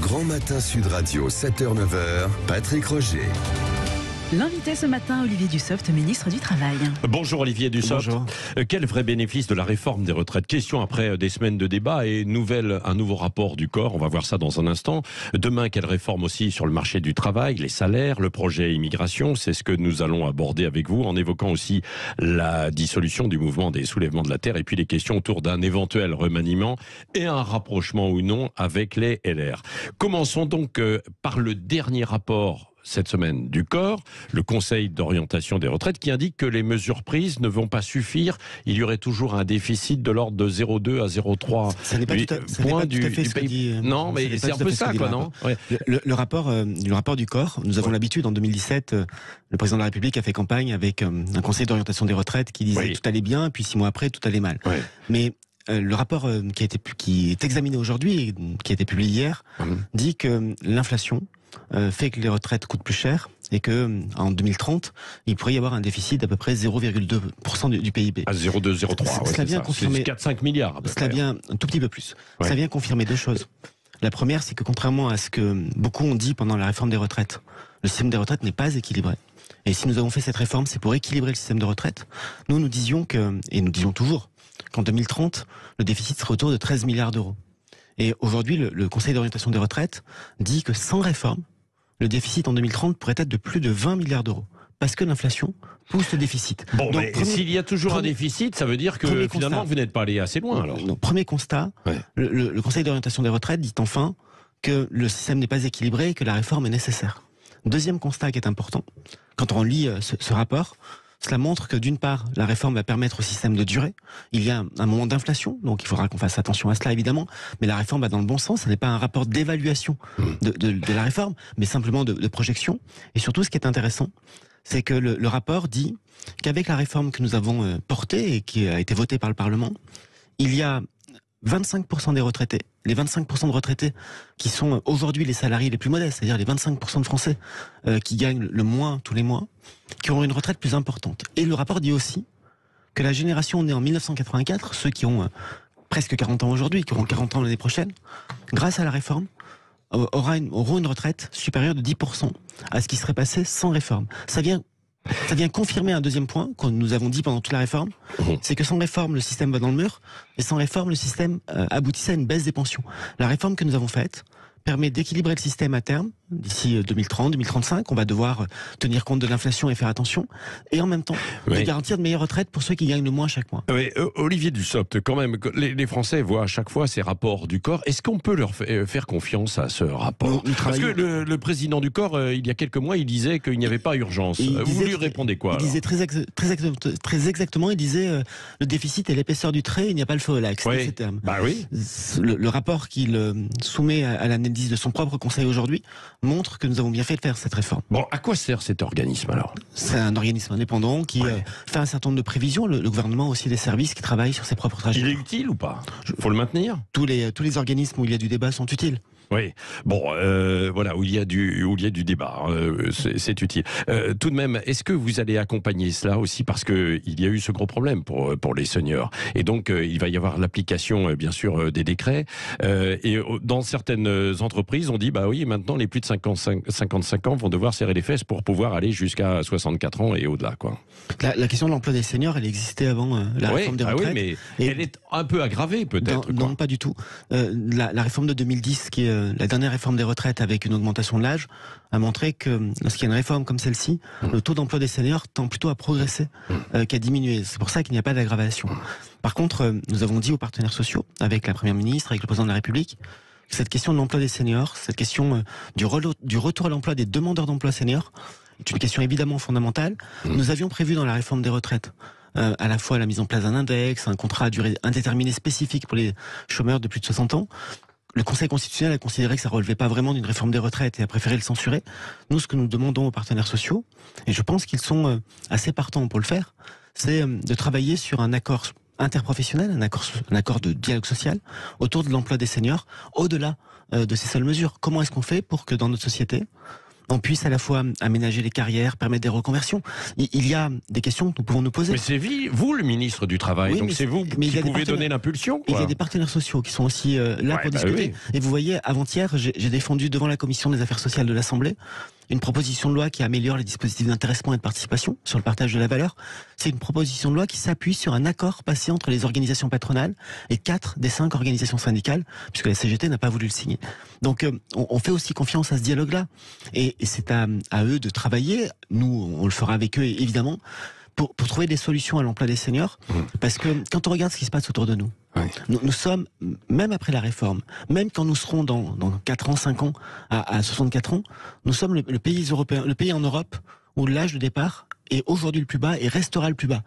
Grand Matin Sud Radio, 7h-9h, Patrick Roger. L'invité ce matin, Olivier Dussopt, ministre du Travail. Bonjour Olivier Dussopt. Bonjour. Quel vrai bénéfice de la réforme des retraites? Question après des semaines de débat et un nouveau rapport du corps. On va voir ça dans un instant. Demain, quelle réforme aussi sur le marché du travail, les salaires, le projet immigration. C'est ce que nous allons aborder avec vous en évoquant aussi la dissolution du mouvement des soulèvements de la terre et puis les questions autour d'un éventuel remaniement et un rapprochement ou non avec les LR. Commençons donc par le dernier rapport cette semaine du corps, le Conseil d'orientation des retraites, qui indique que les mesures prises ne vont pas suffire. Il y aurait toujours un déficit de l'ordre de 0,2 à 0,3 points du PIB. Non, mais c'est un peu ça, quoi, non? Ouais. Le rapport du corps, nous avons l'habitude, en 2017, le président de la République a fait campagne avec un Conseil d'orientation des retraites qui disait tout allait bien, puis 6 mois après, tout allait mal. Ouais. Mais le rapport qui est examiné aujourd'hui et qui a été publié hier dit que l'inflation fait que les retraites coûtent plus cher et que en 2030, il pourrait y avoir un déficit d'à peu près 0,2% du PIB. À 0,2, 0,3. Cela vient confirmer 4-5 milliards. Cela vient un tout petit peu plus. Ouais. Ça vient confirmer deux choses. La première, c'est que contrairement à ce que beaucoup ont dit pendant la réforme des retraites, le système des retraites n'est pas équilibré. Et si nous avons fait cette réforme, c'est pour équilibrer le système de retraite. Nous disions et nous disons toujours, qu'en 2030, le déficit serait autour de 13 milliards d'euros. Et aujourd'hui, le Conseil d'orientation des retraites dit que sans réforme, le déficit en 2030 pourrait être de plus de 20 milliards d'euros. Parce que l'inflation pousse le déficit. Bon, donc, mais s'il y a toujours un déficit, ça veut dire que finalement, vous n'êtes pas allé assez loin, alors. Non, premier constat, le Conseil d'orientation des retraites dit enfin que le système n'est pas équilibré et que la réforme est nécessaire. Deuxième constat qui est important, quand on lit ce rapport, cela montre que d'une part, la réforme va permettre au système de durer. Il y a un moment d'inflation, donc il faudra qu'on fasse attention à cela évidemment, mais la réforme va dans le bon sens. Ce n'est pas un rapport d'évaluation de la réforme, mais simplement de projection. Et surtout, ce qui est intéressant, c'est que le rapport dit qu'avec la réforme que nous avons portée et qui a été votée par le Parlement, il y a 25% des retraités, les 25% de retraités qui sont aujourd'hui les salariés les plus modestes, c'est-à-dire les 25% de Français qui gagnent le moins tous les mois, qui auront une retraite plus importante. Et le rapport dit aussi que la génération née en 1984, ceux qui ont presque 40 ans aujourd'hui, qui auront 40 ans l'année prochaine, grâce à la réforme, auront une retraite supérieure de 10% à ce qui serait passé sans réforme. Ça vient confirmer un deuxième point que nous avons dit pendant toute la réforme, c'est que sans réforme, le système va dans le mur, et sans réforme, le système aboutissait à une baisse des pensions. La réforme que nous avons faite permet d'équilibrer le système à terme, d'ici 2030, 2035, on va devoir tenir compte de l'inflation et faire attention, et en même temps, de garantir de meilleures retraites pour ceux qui gagnent le moins chaque mois. Oui, Olivier Dussopt, quand même, les Français voient à chaque fois ces rapports du corps. Est-ce qu'on peut leur faire confiance à ce rapport? Parce que le président du corps, il y a quelques mois, il disait qu'il n'y avait pas urgence. Vous lui répondez quoi? Il disait très exactement, il disait le déficit et l'épaisseur du trait, il n'y a pas le feu relax. Oui. Ces termes. Bah oui. Le rapport qu'il soumet à l'analyse de son propre conseil aujourd'hui montre que nous avons bien fait de faire cette réforme. Bon, à quoi sert cet organisme alors? C'est un organisme indépendant qui fait un certain nombre de prévisions. Le gouvernement a aussi des services qui travaillent sur ses propres trajectoires. Il est utile ou pas? Faut le maintenir? Tous les organismes où il y a du débat sont utiles. Oui, bon, voilà, où il y a du débat, c'est utile. Tout de même, est-ce que vous allez accompagner cela aussi, parce que il y a eu ce gros problème pour les seniors, et donc il va y avoir l'application, bien sûr, des décrets, et dans certaines entreprises, on dit bah oui, maintenant les plus de 55 ans vont devoir serrer les fesses pour pouvoir aller jusqu'à 64 ans et au-delà, quoi. La question de l'emploi des seniors, elle existait avant la réforme des retraites. Oui, mais elle est un peu aggravée peut-être. Non, pas du tout. La réforme de 2010, qui est la dernière réforme des retraites avec une augmentation de l'âge, a montré que lorsqu'il y a une réforme comme celle-ci, le taux d'emploi des seniors tend plutôt à progresser qu'à diminuer. C'est pour ça qu'il n'y a pas d'aggravation. Par contre, nous avons dit aux partenaires sociaux, avec la Première ministre, avec le Président de la République, que cette question de l'emploi des seniors, cette question du retour à l'emploi des demandeurs d'emploi seniors, est une question évidemment fondamentale. Nous avions prévu dans la réforme des retraites à la fois la mise en place d'un index, un contrat à durée indéterminée spécifique pour les chômeurs de plus de 60 ans. Le Conseil constitutionnel a considéré que ça relevait pas vraiment d'une réforme des retraites et a préféré le censurer. Nous, ce que nous demandons aux partenaires sociaux, et je pense qu'ils sont assez partants pour le faire, c'est de travailler sur un accord interprofessionnel, un accord de dialogue social autour de l'emploi des seniors, au-delà de ces seules mesures. Comment est-ce qu'on fait pour que dans notre société, on puisse à la fois aménager les carrières, permettre des reconversions. Il y a des questions que nous pouvons nous poser. Mais c'est vous le ministre du Travail, Oui, donc mais c'est vous mais qui pouvez donner l'impulsion. Il y a des partenaires sociaux qui sont aussi là pour discuter. Oui. Et vous voyez, avant-hier, j'ai défendu devant la Commission des Affaires sociales de l'Assemblée une proposition de loi qui améliore les dispositifs d'intéressement et de participation sur le partage de la valeur. C'est une proposition de loi qui s'appuie sur un accord passé entre les organisations patronales et 4 des 5 organisations syndicales, puisque la CGT n'a pas voulu le signer. Donc on fait aussi confiance à ce dialogue-là. Et c'est à eux de travailler. Nous, on le fera avec eux, évidemment, pour trouver des solutions à l'emploi des seniors. Parce que quand on regarde ce qui se passe autour de nous, nous sommes, même après la réforme, même quand nous serons dans 4 ans, 5 ans, à 64 ans, nous sommes le pays européen, le pays en Europe où l'âge de départ est aujourd'hui le plus bas et restera le plus bas.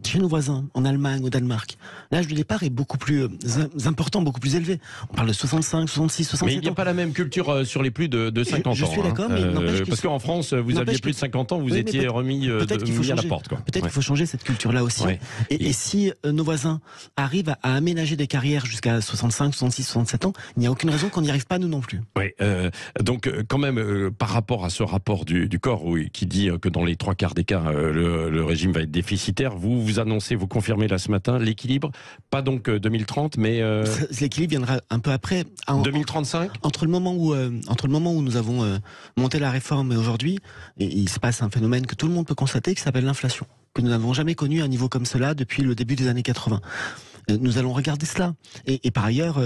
Chez nos voisins, en Allemagne, au Danemark, l'âge de départ est beaucoup plus important, beaucoup plus élevé. On parle de 65, 66, 67 ans. Mais il n'y a pas la même culture sur les plus de 50 ans. Je suis d'accord, mais n'empêche parce qu'en France, vous aviez plus de 50 ans, vous étiez remis à la porte. Peut-être qu'il faut changer cette culture-là aussi. Ouais. Et si nos voisins arrivent à aménager des carrières jusqu'à 65, 66, 67 ans, il n'y a aucune raison qu'on n'y arrive pas nous non plus. Oui, donc quand même, par rapport à ce rapport du corps qui dit que dans les 3 quarts des cas, le régime va être déficitaire, vous annoncez, vous confirmez là ce matin, l'équilibre, pas donc 2030, mais... L'équilibre viendra un peu après. 2035 entre le moment où nous avons monté la réforme et aujourd'hui, il se passe un phénomène que tout le monde peut constater qui s'appelle l'inflation, que nous n'avons jamais connu à un niveau comme cela depuis le début des années 80. Nous allons regarder cela. Et par ailleurs...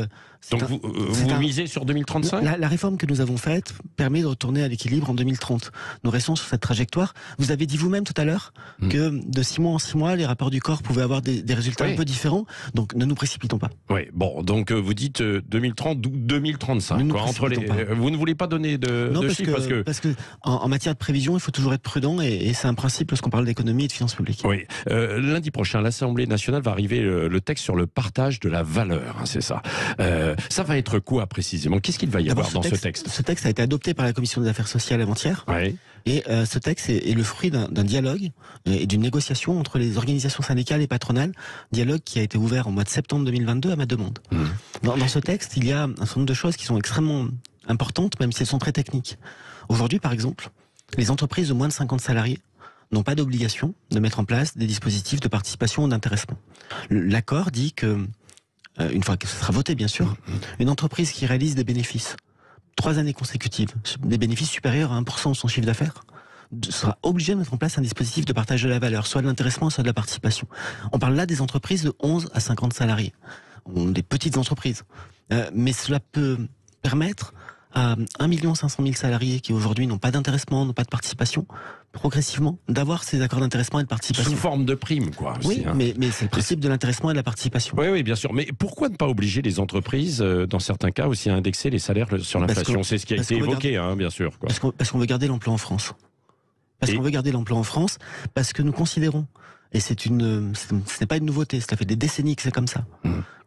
Donc vous misez sur 2035 ? La réforme que nous avons faite permet de retourner à l'équilibre en 2030. Nous restons sur cette trajectoire. Vous avez dit vous-même tout à l'heure que de 6 mois en 6 mois, les rapports du corps pouvaient avoir des résultats un peu différents. Donc ne nous précipitons pas. Oui, bon, donc vous dites 2030 ou 2035. Vous ne voulez pas donner de chiffres parce que en matière de prévision, il faut toujours être prudent et c'est un principe lorsqu'on parle d'économie et de finances publiques. Oui. Lundi prochain, l'Assemblée nationale va arriver le texte sur le partage de la valeur, c'est ça. Ça va être quoi précisément ? Qu'est-ce qu'il va y avoir dans ce texte ? Ce texte a été adopté par la Commission des Affaires sociales avant-hier. Oui. Et ce texte est le fruit d'un dialogue et d'une négociation entre les organisations syndicales et patronales. Dialogue qui a été ouvert au mois de septembre 2022 à ma demande. Dans ce texte, il y a un certain nombre de choses qui sont extrêmement importantes, même si elles sont très techniques. Aujourd'hui, par exemple, les entreprises de moins de 50 salariés n'ont pas d'obligation de mettre en place des dispositifs de participation ou d'intéressement. L'accord dit que, une fois que ce sera voté bien sûr, une entreprise qui réalise des bénéfices 3 années consécutives, des bénéfices supérieurs à 1% de son chiffre d'affaires, sera obligée de mettre en place un dispositif de partage de la valeur, soit de l'intéressement, soit de la participation. On parle là des entreprises de 11 à 50 salariés, des petites entreprises. Mais cela peut permettre à 1 500 000 salariés qui aujourd'hui n'ont pas d'intéressement, n'ont pas de participation, progressivement, d'avoir ces accords d'intéressement et de participation. Sous forme de prime, quoi. Oui, aussi, hein. mais c'est le principe de l'intéressement et de la participation. Oui, bien sûr. Mais pourquoi ne pas obliger les entreprises, dans certains cas, aussi à indexer les salaires sur l'inflation ? C'est ce qui a été évoqué, bien sûr. Quoi. Parce qu'on veut garder l'emploi en France. Qu'on veut garder l'emploi en France, parce que nous considérons, et ce n'est pas une nouveauté, cela fait des décennies que c'est comme ça,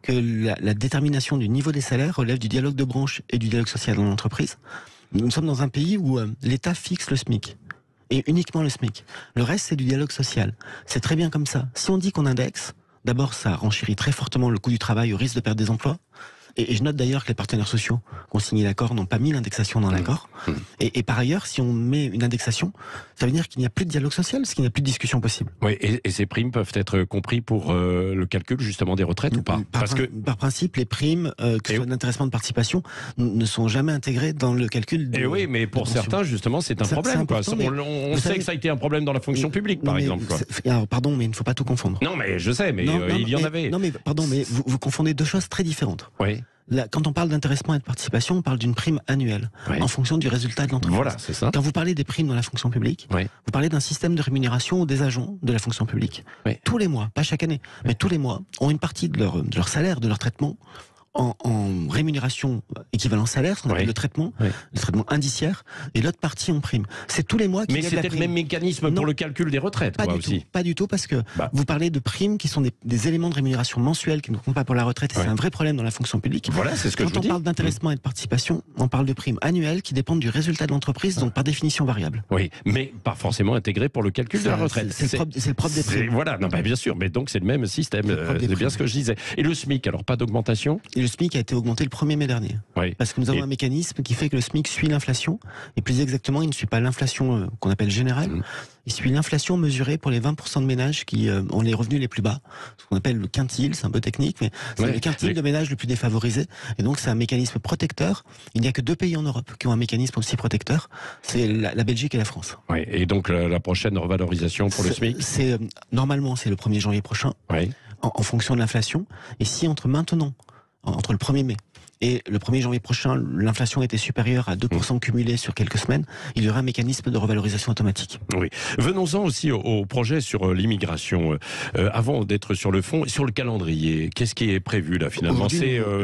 que la détermination du niveau des salaires relève du dialogue de branche et du dialogue social dans l'entreprise. Nous sommes dans un pays où l'État fixe le SMIC, et uniquement le SMIC. Le reste, c'est du dialogue social. C'est très bien comme ça. Si on dit qu'on indexe, d'abord, ça renchérit très fortement le coût du travail au risque de perdre des emplois. Et je note d'ailleurs que les partenaires sociaux qui ont signé l'accord n'ont pas mis l'indexation dans l'accord. Et par ailleurs, si on met une indexation, ça veut dire qu'il n'y a plus de dialogue social, parce qu'il n'y a plus de discussion possible. Oui, et ces primes peuvent être compris pour le calcul justement des retraites ou pas ? Par principe, les primes, que ce soit d'intéressement de participation, ne sont jamais intégrées dans le calcul de... Et oui, mais pour certains, justement, c'est un problème. On sait que ça a été un problème dans la fonction publique, par exemple. Alors, pardon, mais il ne faut pas tout confondre. Non, mais je sais, mais il y en avait. Non, mais pardon, mais vous confondez 2 choses très différentes. Oui. Là, quand on parle d'intéressement et de participation, on parle d'une prime annuelle, en fonction du résultat de l'entreprise. Voilà, c'est ça. Quand vous parlez des primes dans la fonction publique, vous parlez d'un système de rémunération des agents de la fonction publique. Tous les mois, pas chaque année, mais tous les mois, ont une partie de leur salaire, de leur traitement, en rémunération équivalent salaire, ce qu'on appelle le traitement indiciaire, et l'autre partie en prime. C'est tous les mois qu'il y a de la prime. Mais c'était le même mécanisme pour le calcul des retraites, Pas du tout, parce que vous parlez de primes qui sont des éléments de rémunération mensuels qui ne comptent pas pour la retraite, et c'est un vrai problème dans la fonction publique. Voilà, c'est ce que Quand on parle d'intéressement et de participation, on parle de primes annuelles qui dépendent du résultat de l'entreprise, donc par définition variable. Oui, mais pas forcément intégrées pour le calcul de la retraite. C'est le propre des primes. Voilà, bien sûr, mais donc c'est le même système. C'est bien ce que je disais. Et le SMIC, alors pas d'augmentation ? Et le SMIC a été augmenté le 1er mai dernier. Oui. Parce que nous avons un mécanisme qui fait que le SMIC suit l'inflation, et plus exactement, il ne suit pas l'inflation qu'on appelle générale, il suit l'inflation mesurée pour les 20% de ménages qui ont les revenus les plus bas, ce qu'on appelle le quintile, c'est un peu technique, mais c'est le quintile de ménages le plus défavorisé, et donc c'est un mécanisme protecteur. Il n'y a que 2 pays en Europe qui ont un mécanisme aussi protecteur, c'est la Belgique et la France. Oui. Et donc la prochaine revalorisation pour le SMIC, normalement, c'est le 1er janvier prochain, en fonction de l'inflation, et si entre maintenant, entre le 1er mai, et le 1er janvier prochain, l'inflation était supérieure à 2% cumulé sur quelques semaines, il y aura un mécanisme de revalorisation automatique. Oui. Venons-en aussi au projet sur l'immigration. Avant d'être sur le fond, sur le calendrier, qu'est-ce qui est prévu là finalement?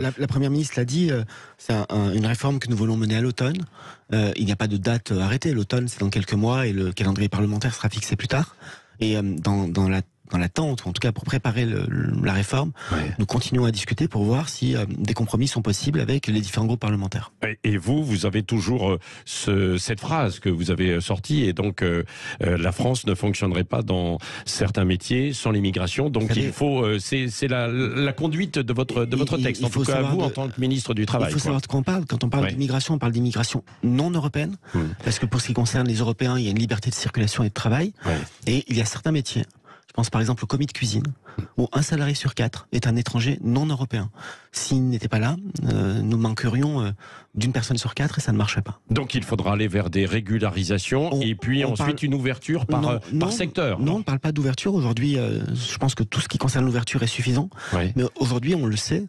La Première ministre l'a dit, c'est une réforme que nous voulons mener à l'automne. Il n'y a pas de date arrêtée. L'automne, c'est dans quelques mois et le calendrier parlementaire sera fixé plus tard. Et dans l'attente, ou en tout cas pour préparer la réforme, nous continuons à discuter pour voir si des compromis sont possibles avec les différents groupes parlementaires. Et vous avez toujours cette phrase que vous avez sortie, et donc la France ne fonctionnerait pas dans certains métiers sans l'immigration, donc il faut, c'est la conduite de votre texte, en tout cas vous en tant que ministre du Travail. Il faut savoir de quoi on parle. Quand on parle d'immigration, on parle d'immigration non européenne, parce que pour ce qui concerne les Européens, il y a une liberté de circulation et de travail, et il y a certains métiers. Je pense par exemple au commis de cuisine, où un salarié sur 4 est un étranger non européen. S'il n'était pas là, nous manquerions d'une personne sur 4 et ça ne marcherait pas. Donc il faudra aller vers des régularisations et puis ensuite une ouverture par secteur. Non, on ne parle pas d'ouverture. Aujourd'hui, je pense que tout ce qui concerne l'ouverture est suffisant. Mais aujourd'hui, on le sait,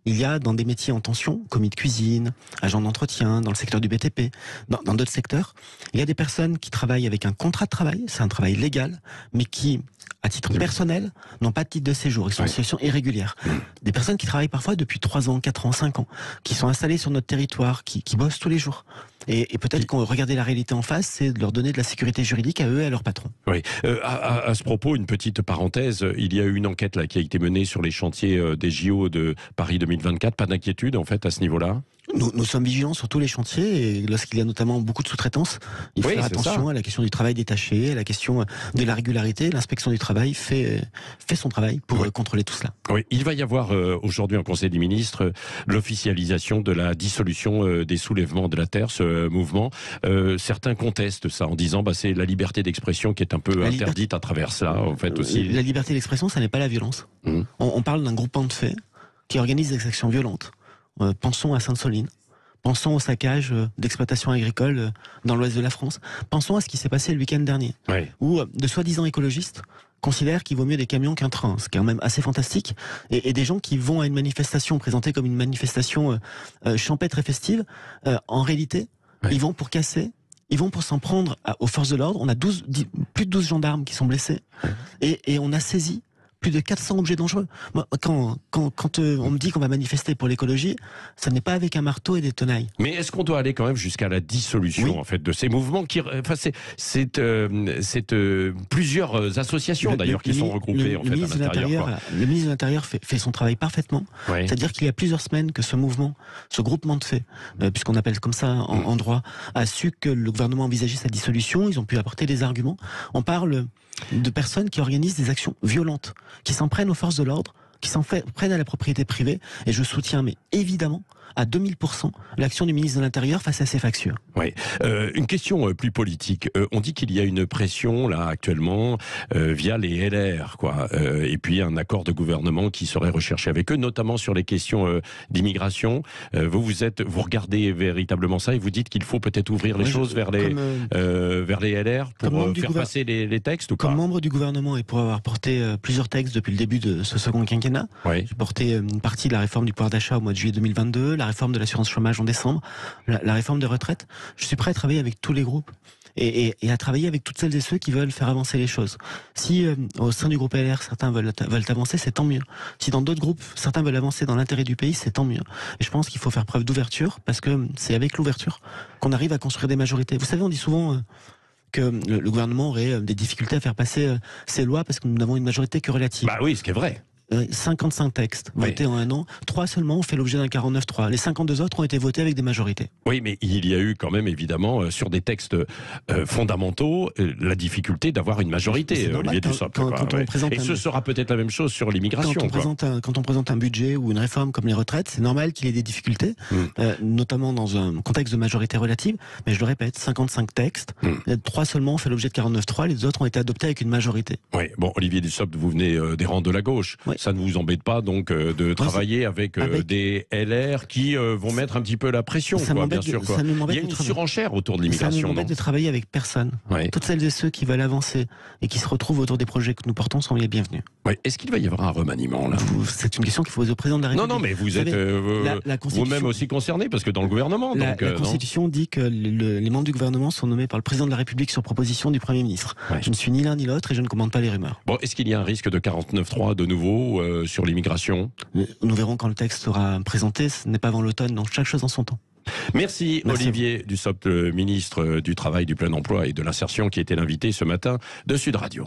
il y a dans des métiers en tension, commis de cuisine, agent d'entretien, dans le secteur du BTP, dans d'autres secteurs, il y a des personnes qui travaillent avec un contrat de travail, c'est un travail légal, mais qui, à titre personnel, n'ont pas de titre de séjour, ils sont en situation irrégulière. Des personnes qui travaillent parfois depuis 3 ans, 4 ans, 5 ans, qui sont installées sur notre territoire, qui bossent tous les jours. Et peut-être qu'on regardait la réalité en face, c'est de leur donner de la sécurité juridique à eux et à leurs patrons. Oui. À ce propos, une petite parenthèse, il y a eu une enquête là qui a été menée sur les chantiers des JO de Paris 2024. Pas d'inquiétude en fait à ce niveau-là? Nous sommes vigilants sur tous les chantiers, et lorsqu'il y a notamment beaucoup de sous-traitance, il faut faire attention à la question du travail détaché, à la question de la régularité. L'inspection du travail fait son travail pour contrôler tout cela. Oui, il va y avoir aujourd'hui en Conseil des ministres l'officialisation de la dissolution des soulèvements de la terre, ce mouvement. Certains contestent ça en disant c'est la liberté d'expression qui est un peu interdite à travers ça, en fait aussi. La liberté d'expression, ça n'est pas la violence. On parle d'un groupement de faits qui organise des actions violentes. Pensons à Sainte-Soline, pensons au saccage d'exploitations agricoles dans l'ouest de la France, pensons à ce qui s'est passé le week-end dernier, où de soi-disant écologistes considèrent qu'il vaut mieux des camions qu'un train, c'est quand même assez fantastique, et des gens qui vont à une manifestation présentée comme une manifestation champêtre et festive, en réalité, ils vont pour casser, ils vont pour s'en prendre aux forces de l'ordre. On a plus de 12 gendarmes qui sont blessés, et on a saisi plus de 400 objets dangereux. Moi, quand on me dit qu'on va manifester pour l'écologie, ça n'est pas avec un marteau et des tenailles. Mais est-ce qu'on doit aller quand même jusqu'à la dissolution en fait de ces mouvements qui, c'est plusieurs associations d'ailleurs qui sont regroupées en fait à l'intérieur. Le ministre de l'Intérieur fait son travail parfaitement. C'est-à-dire qu'il y a plusieurs semaines que ce mouvement, ce groupement de faits, puisqu'on appelle comme ça en droit, a su que le gouvernement envisageait sa dissolution. Ils ont pu apporter des arguments. On parle de personnes qui organisent des actions violentes, qui s'en prennent aux forces de l'ordre, qui s'en prennent à la propriété privée, et je soutiens, mais évidemment, à 2000% l'action du ministre de l'Intérieur face à ces factures. Oui. Une question plus politique. On dit qu'il y a une pression là actuellement via les LR, quoi, et puis un accord de gouvernement qui serait recherché avec eux, notamment sur les questions d'immigration. Vous regardez véritablement ça et vous dites qu'il faut peut-être ouvrir les choses vers les LR pour faire passer les textes ou pas? Comme membre du gouvernement et pour avoir porté plusieurs textes depuis le début de ce second quinquennat, j'ai porté une partie de la réforme du pouvoir d'achat au mois de juillet 2022, la réforme de l'assurance chômage en décembre, la réforme des retraites. Je suis prêt à travailler avec tous les groupes et à travailler avec toutes celles et ceux qui veulent faire avancer les choses. Si au sein du groupe LR, certains veulent avancer, c'est tant mieux. Si dans d'autres groupes, certains veulent avancer dans l'intérêt du pays, c'est tant mieux. Et je pense qu'il faut faire preuve d'ouverture, parce que c'est avec l'ouverture qu'on arrive à construire des majorités. Vous savez, on dit souvent que le gouvernement aurait des difficultés à faire passer ces lois parce que nous n'avons une majorité que relative. Bah oui, ce qui est vrai. 55 textes votés en un an, 3 seulement ont fait l'objet d'un 49.3. Les 52 autres ont été votés avec des majorités. Oui, mais il y a eu quand même, évidemment, sur des textes fondamentaux, la difficulté d'avoir une majorité, Olivier Dussopt. Et ce sera peut-être la même chose sur l'immigration. Quand on présente un budget ou une réforme comme les retraites, c'est normal qu'il y ait des difficultés, notamment dans un contexte de majorité relative. Mais je le répète, 55 textes, 3 seulement ont fait l'objet de 49.3, les autres ont été adoptés avec une majorité. Oui, bon, Olivier Dussopt, vous venez des rangs de la gauche. Oui. Ça ne vous embête pas donc de travailler avec des LR qui vont mettre un petit peu la pression, bien sûr. Il y a une surenchère autour de l'immigration. Ça m'embête de travailler avec personne. Oui. Toutes celles et ceux qui veulent avancer et qui se retrouvent autour des projets que nous portons sont les bienvenus. Oui. Est-ce qu'il va y avoir un remaniement là ? C'est une question qu'il faut poser au président de la République. Non, mais vous êtes vous-même aussi concerné, parce que dans le gouvernement... La Constitution dit que les membres du gouvernement sont nommés par le président de la République sur proposition du Premier ministre. Oui. Je ne suis ni l'un ni l'autre et je ne commande pas les rumeurs. Bon, est-ce qu'il y a un risque de 49.3 de nouveau sur l'immigration ? Nous verrons quand le texte sera présenté. Ce n'est pas avant l'automne, donc chaque chose en son temps. Merci Olivier Dussopt, ministre du Travail, du Plein Emploi et de l'Insertion, qui était l'invité ce matin de Sud Radio.